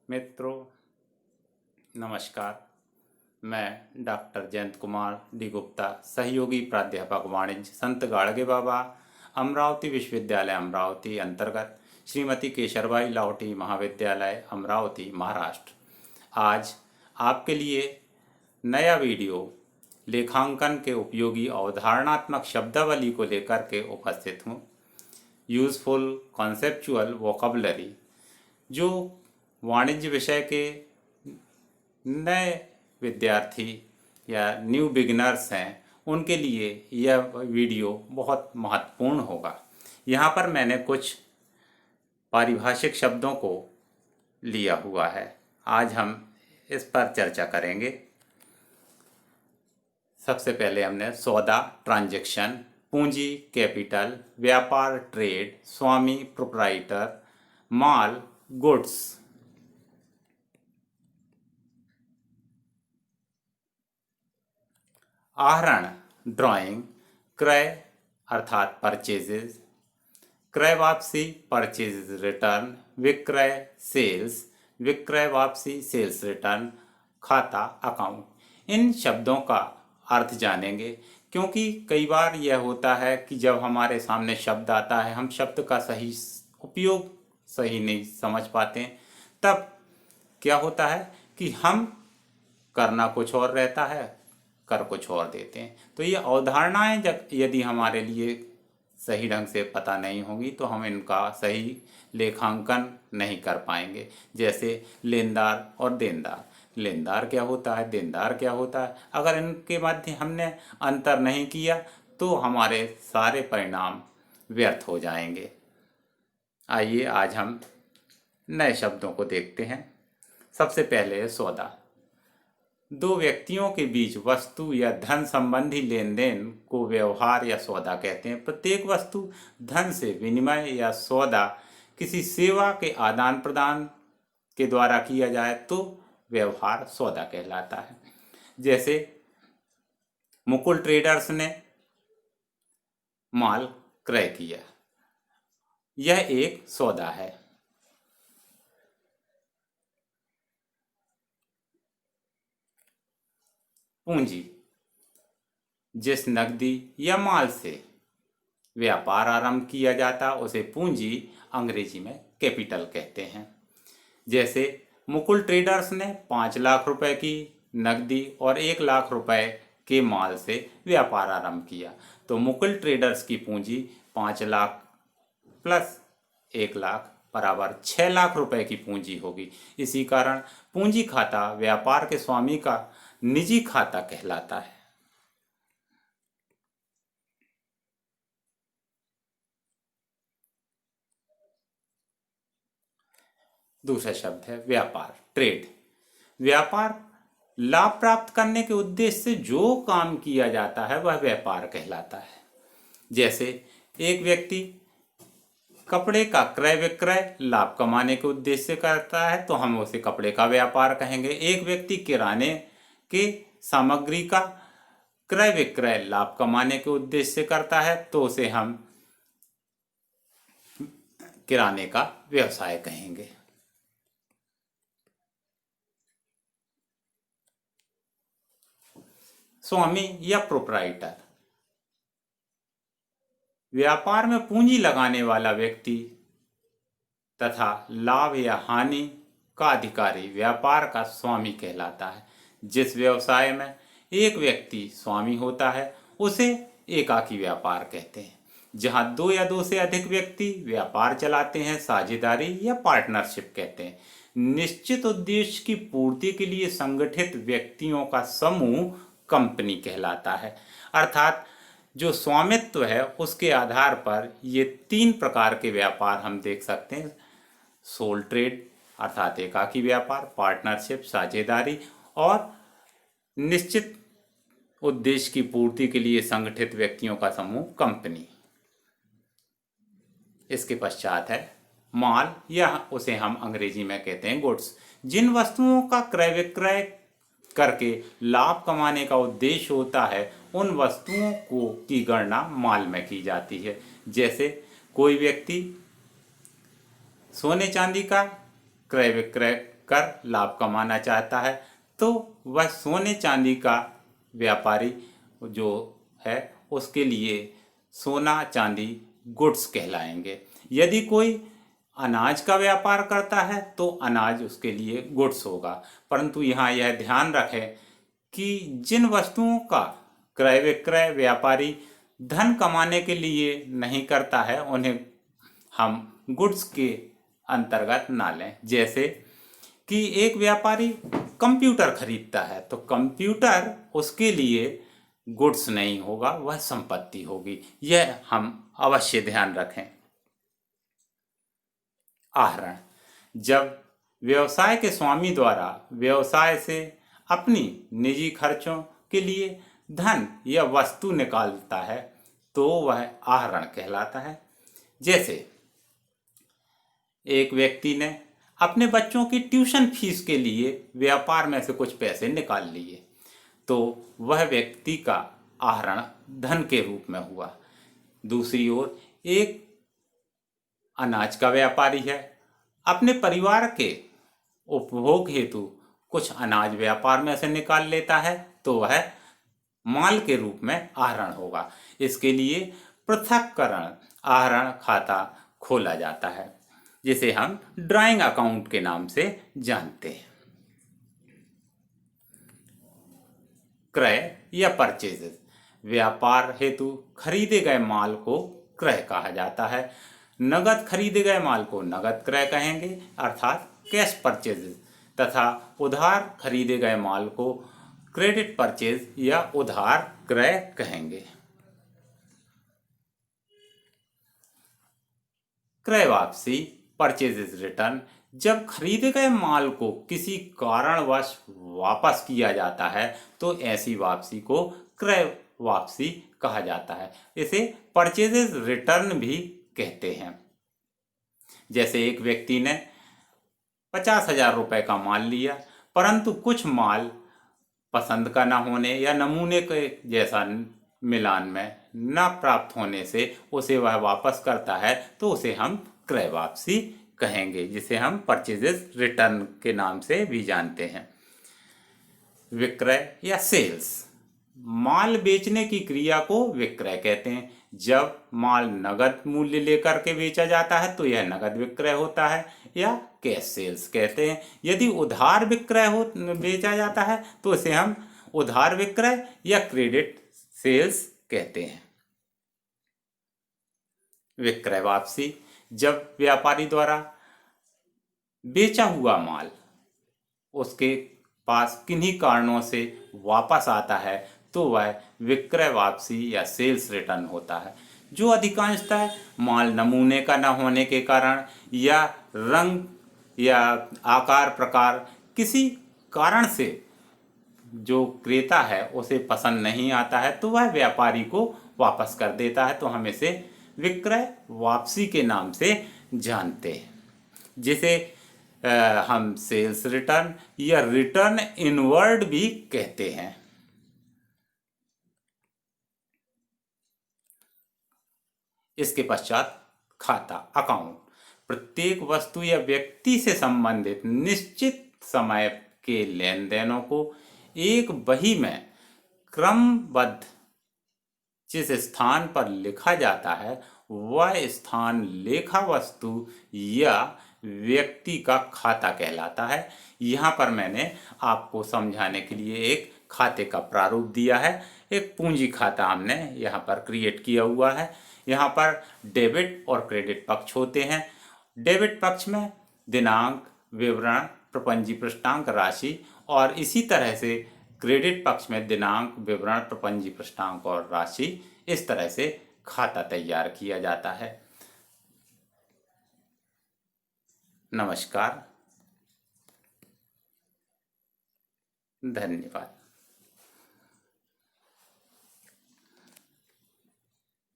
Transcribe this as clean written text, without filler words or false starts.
मित्रों नमस्कार। मैं डॉक्टर जयंत कुमार डी गुप्ता, सहयोगी प्राध्यापक वाणिज्य, संत गाड़गे बाबा, अमरावती विश्वविद्यालय अमरावती अंतर्गत श्रीमती केशरबाई लाहौटी महाविद्यालय अमरावती महाराष्ट्र। आज आपके लिए नया वीडियो लेखांकन के उपयोगी अवधारणात्मक शब्दावली को लेकर के उपस्थित हूँ। यूजफुल कॉन्सेप्चुअल वोकैबुलरी, जो वाणिज्य विषय के नए विद्यार्थी या न्यू बिगिनर्स हैं, उनके लिए यह वीडियो बहुत महत्वपूर्ण होगा। यहाँ पर मैंने कुछ पारिभाषिक शब्दों को लिया हुआ है, आज हम इस पर चर्चा करेंगे। सबसे पहले हमने सौदा ट्रांजैक्शन, पूंजी कैपिटल, व्यापार ट्रेड, स्वामी प्रोप्राइटर, माल गुड्स। आहरण ड्राइंग, क्रय अर्थात परचेजेज, क्रय वापसी परचेजेज रिटर्न, विक्रय सेल्स, विक्रय वापसी सेल्स रिटर्न, खाता अकाउंट। इन शब्दों का अर्थ जानेंगे, क्योंकि कई बार यह होता है कि जब हमारे सामने शब्द आता है हम शब्द का सही उपयोग सही नहीं समझ पाते हैं। तब क्या होता है कि हम करना कुछ और रहता है, कर कुछ और देते हैं। तो ये अवधारणाएं यदि हमारे लिए सही ढंग से पता नहीं होंगी तो हम इनका सही लेखांकन नहीं कर पाएंगे। जैसे लेनदार और देनदार, लेनदार क्या होता है, देनदार क्या होता है, अगर इनके मध्य हमने अंतर नहीं किया तो हमारे सारे परिणाम व्यर्थ हो जाएंगे। आइए आज हम नए शब्दों को देखते हैं। सबसे पहले सौदा। दो व्यक्तियों के बीच वस्तु या धन संबंधी लेन देन को व्यवहार या सौदा कहते हैं। प्रत्येक वस्तु धन से विनिमय या सौदा किसी सेवा के आदान प्रदान के द्वारा किया जाए तो व्यवहार सौदा कहलाता है। जैसे मुकुल ट्रेडर्स ने माल क्रय किया, यह एक सौदा है। पूंजी, जिस नकदी या माल से व्यापार आरंभ किया जाता उसे पूंजी अंग्रेजी में कैपिटल कहते हैं। जैसे मुकुल ट्रेडर्स ने 5 लाख रुपए की नकदी और 1 लाख रुपए के माल से व्यापार आरंभ किया, तो मुकुल ट्रेडर्स की पूंजी 5 लाख प्लस 1 लाख बराबर 6 लाख रुपए की पूंजी होगी। इसी कारण पूंजी खाता व्यापार के स्वामी का निजी खाता कहलाता है। दूसरा शब्द है व्यापार ट्रेड। व्यापार लाभ प्राप्त करने के उद्देश्य से जो काम किया जाता है वह व्यापार कहलाता है। जैसे एक व्यक्ति कपड़े का क्रय विक्रय लाभ कमाने के उद्देश्य से करता है तो हम उसे कपड़े का व्यापार कहेंगे। एक व्यक्ति किराने के सामग्री का क्रय विक्रय लाभ कमाने के उद्देश्य से करता है तो उसे हम किराने का व्यवसाय कहेंगे। स्वामी या प्रोप्राइटर, व्यापार में पूंजी लगाने वाला व्यक्ति तथा लाभ या हानि का अधिकारी व्यापार का स्वामी कहलाता है। जिस व्यवसाय में एक व्यक्ति स्वामी होता है उसे एकाकी व्यापार कहते हैं। जहां 2 या 2 से अधिक व्यक्ति व्यापार चलाते हैं साझेदारी या पार्टनरशिप कहते हैं। निश्चित उद्देश्य की पूर्ति के लिए संगठित व्यक्तियों का समूह कंपनी कहलाता है। अर्थात जो स्वामित्व है उसके आधार पर ये 3 प्रकार के व्यापार हम देख सकते हैं। सोल ट्रेड अर्थात एकाकी व्यापार, पार्टनरशिप साझेदारी, और निश्चित उद्देश्य की पूर्ति के लिए संगठित व्यक्तियों का समूह कंपनी। इसके पश्चात है माल, या उसे हम अंग्रेजी में कहते हैं गुड्स। जिन वस्तुओं का क्रय विक्रय करके लाभ कमाने का उद्देश्य होता है उन वस्तुओं को की गणना माल में की जाती है। जैसे कोई व्यक्ति सोने चांदी का क्रय विक्रय कर लाभ कमाना चाहता है तो वह सोने चांदी का व्यापारी जो है उसके लिए सोना चांदी गुड्स कहलाएंगे। यदि कोई अनाज का व्यापार करता है तो अनाज उसके लिए गुड्स होगा। परंतु यहाँ यह ध्यान रखें कि जिन वस्तुओं का क्रय विक्रय व्यापारी धन कमाने के लिए नहीं करता है उन्हें हम गुड्स के अंतर्गत ना लें। जैसे कि एक व्यापारी कंप्यूटर खरीदता है तो कंप्यूटर उसके लिए गुड्स नहीं होगा, वह संपत्ति होगी। यह हम अवश्य ध्यान रखें। आहरण, जब व्यवसाय के स्वामी द्वारा व्यवसाय से अपनी निजी खर्चों के लिए धन या वस्तु निकालता है तो वह आहरण कहलाता है। जैसे एक व्यक्ति ने अपने बच्चों की ट्यूशन फीस के लिए व्यापार में से कुछ पैसे निकाल लिए तो वह व्यक्ति का आहरण धन के रूप में हुआ। दूसरी ओर एक अनाज का व्यापारी है, अपने परिवार के उपभोग हेतु कुछ अनाज व्यापार में से निकाल लेता है तो वह माल के रूप में आहरण होगा। इसके लिए पृथक्करण आहरण खाता खोला जाता है जिसे हम ड्राइंग अकाउंट के नाम से जानते हैं। क्रय या परचेजेस, व्यापार हेतु खरीदे गए माल को क्रय कहा जाता है। नगद खरीदे गए माल को नगद क्रय कहेंगे अर्थात कैश परचेजेस, तथा उधार खरीदे गए माल को क्रेडिट परचेज या उधार क्रय कहेंगे। क्रय वापसी परचेजेस रिटर्न, जब खरीदे गए माल को किसी कारणवश वापस किया जाता है तो ऐसी वापसी को क्रय वापसी कहा जाता है। इसे परचेजेस रिटर्न भी कहते हैं। जैसे एक व्यक्ति ने 50,000 रुपए का माल लिया परंतु कुछ माल पसंद का न होने या नमूने के जैसा मिलान में न प्राप्त होने से उसे वह वापस करता है तो उसे हम क्रय वापसी कहेंगे, जिसे हम परचेजेस रिटर्न के नाम से भी जानते हैं। विक्रय या सेल्स, माल बेचने की क्रिया को विक्रय कहते हैं। जब माल नगद मूल्य लेकर के बेचा जाता है तो यह नगद विक्रय होता है या कैश सेल्स कहते हैं। यदि उधार विक्रय बेचा जाता है तो इसे हम उधार विक्रय या क्रेडिट सेल्स कहते हैं। विक्रय वापसी, जब व्यापारी द्वारा बेचा हुआ माल उसके पास किन्हीं कारणों से वापस आता है तो वह विक्रय वापसी या सेल्स रिटर्न होता है। जो अधिकांशतः माल नमूने का न होने के कारण या रंग या आकार प्रकार किसी कारण से जो क्रेता है उसे पसंद नहीं आता है तो वह व्यापारी को वापस कर देता है, तो हम इसे विक्रय वापसी के नाम से जानते हैं, जिसे हम सेल्स रिटर्न या रिटर्न इनवर्ड भी कहते हैं। इसके पश्चात खाता अकाउंट, प्रत्येक वस्तु या व्यक्ति से संबंधित निश्चित समय के लेन देनों को एक बही में क्रमबद्ध जिस स्थान पर लिखा जाता है वह स्थान लेखा वस्तु या व्यक्ति का खाता कहलाता है। यहाँ पर मैंने आपको समझाने के लिए एक खाते का प्रारूप दिया है। एक पूंजी खाता हमने यहाँ पर क्रिएट किया हुआ है। यहाँ पर डेबिट और क्रेडिट पक्ष होते हैं। डेबिट पक्ष में दिनांक, विवरण, प्रपंजी पृष्ठांक, राशि, और इसी तरह से क्रेडिट पक्ष में दिनांक, विवरण, प्रपंजी पृष्ठांक और राशि, इस तरह से खाता तैयार किया जाता है। नमस्कार, धन्यवाद।